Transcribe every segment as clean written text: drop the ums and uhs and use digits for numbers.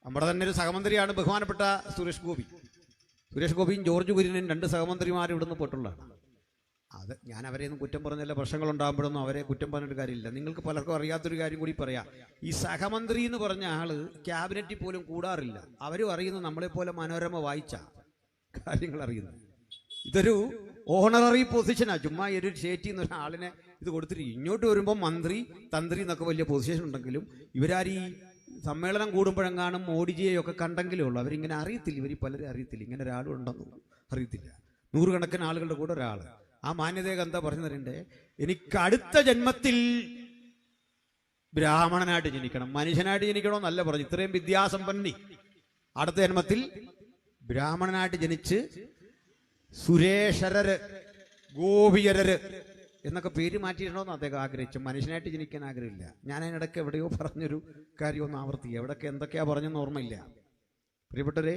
നമ്മുടെ തന്നെ ഒരു സഹമന്ത്രിയാണ് ബഹുമാനപ്പെട്ട സുരേഷ് ഗോപി. സുരേഷ് ഗോപിയും ജോർജ് കുര്യനും രണ്ട് സഹമന്ത്രിമാരും ഇവിടുന്ന് പോയിട്ടുള്ളതാണ്. അത് ഞാൻ അവരെയൊന്നും കുറ്റം പറഞ്ഞല്ല, പ്രശ്നങ്ങളുണ്ടാകുമ്പോഴൊന്നും അവരെ കുറ്റം പറഞ്ഞിട്ട് കാര്യമില്ല. നിങ്ങൾക്ക് പലർക്കും അറിയാത്തൊരു കാര്യം കൂടി പറയാം. ഈ സഹമന്ത്രി എന്ന് പറഞ്ഞ ആള് ക്യാബിനറ്റിൽ പോലും കൂടാറില്ല. അവരും അറിയുന്നത് നമ്മളെപ്പോലെ മനോരമ വായിച്ച കാര്യങ്ങൾ അറിയുന്നത്. ഇതൊരു ഓണററി പൊസിഷനാണ്. ചുമ്മാ ഒരു ഷേറ്റി എന്നൊരു ആളിനെ ഇത് കൊടുത്തിരിക്കും. ഇങ്ങോട്ട് വരുമ്പോൾ മന്ത്രി തന്ത്രി എന്നൊക്കെ വലിയ പൊസിഷൻ ഉണ്ടെങ്കിലും ഇവരാരീ സമ്മേളനം കൂടുമ്പോഴെങ്ങാനും മോഡിജിയെയൊക്കെ കണ്ടെങ്കിലേ ഉള്ളൂ. അവരിങ്ങനെ അറിയത്തില്ല, ഇവർ പലരും അറിയത്തില്ല ഇങ്ങനെ ഒരാളും ഉണ്ടെന്ന് അറിയത്തില്ല. നൂറുകണക്കിന് ആളുകളുടെ കൂടെ ഒരാൾ. ആ മാന്യതയൊക്കെ എന്താ പറഞ്ഞു തരണ്ടേ? എനിക്ക് അടുത്ത ജന്മത്തിൽ ബ്രാഹ്മണനായിട്ട് ജനിക്കണം, മനുഷ്യനായിട്ട് ജനിക്കണമെന്നല്ല പറഞ്ഞു. ഇത്രയും വിദ്യാസമ്പന്നി അടുത്ത ജന്മത്തിൽ ബ്രാഹ്മണനായിട്ട് ജനിച്ച് സുരേഷരര് ഗോപിയരര് എന്നൊക്കെ പേര് മാറ്റിയിടണമെന്ന് അദ്ദേഹം ആഗ്രഹിച്ചു. മനുഷ്യനായിട്ട് ജനിക്കാൻ ആഗ്രഹമില്ല. ഞാൻ അതിനിടയ്ക്ക് എവിടെയോ പറഞ്ഞൊരു കാര്യമൊന്നും ആവർത്തിക്കുക. എവിടെയൊക്കെ എന്തൊക്കെയാ പറഞ്ഞെന്ന് ഓർമ്മയില്ല. പ്രിയപ്പെട്ടവരെ,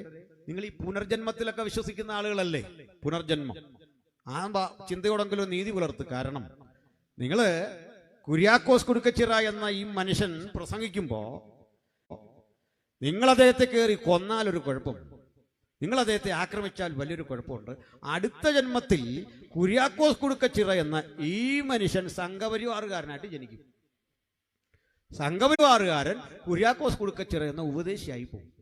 നിങ്ങൾ ഈ പുനർജന്മത്തിലൊക്കെ വിശ്വസിക്കുന്ന ആളുകളല്ലേ? പുനർജന്മം ആ ചിന്തയോടെങ്കിലും നീതി പുലർത്ത്. കാരണം നിങ്ങള് കുര്യാക്കോസ് കുടുക്കച്ചിറ എന്ന ഈ മനുഷ്യൻ പ്രസംഗിക്കുമ്പോ നിങ്ങൾ അദ്ദേഹത്തെ കയറി കൊന്നാൽ ഒരു കുഴപ്പം, നിങ്ങൾ അദ്ദേഹത്തെ ആക്രമിച്ചാൽ വലിയൊരു കുഴപ്പമുണ്ട്. അടുത്ത ജന്മത്തിൽ കുര്യാക്കോസ് കുടുക്കച്ചിറ എന്ന ഈ മനുഷ്യൻ സംഘപരിവാറുകാരനായിട്ട് ജനിക്കും. സംഘപരിവാറുകാരൻ കുര്യാക്കോസ് കുടുക്കച്ചിറ എന്ന ഉപദേശിയായി പോകും.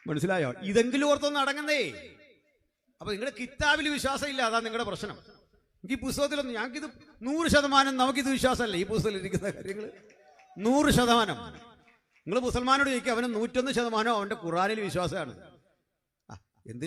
മനസ്സിലായോ? ഇതെങ്കിലും ഓർത്തൊന്നും അടങ്ങുന്നേ. അപ്പൊ നിങ്ങളുടെ കിതാബിൽ വിശ്വാസം ഇല്ല, അതാ നിങ്ങളുടെ പ്രശ്നം. ഈ പുസ്തകത്തിലൊന്നും ഞങ്ങൾക്കിത് 100% നമുക്കിത് വിശ്വാസമല്ല. ഈ പുസ്തകത്തിൽ ഇരിക്കുന്ന കാര്യങ്ങൾ 100%. നിങ്ങൾ മുസൽമാനോട് ചോദിക്കുക, അവന് 101% അവന്റെ ഖുറാനിൽ വിശ്വാസമാണ്. എന്തിന്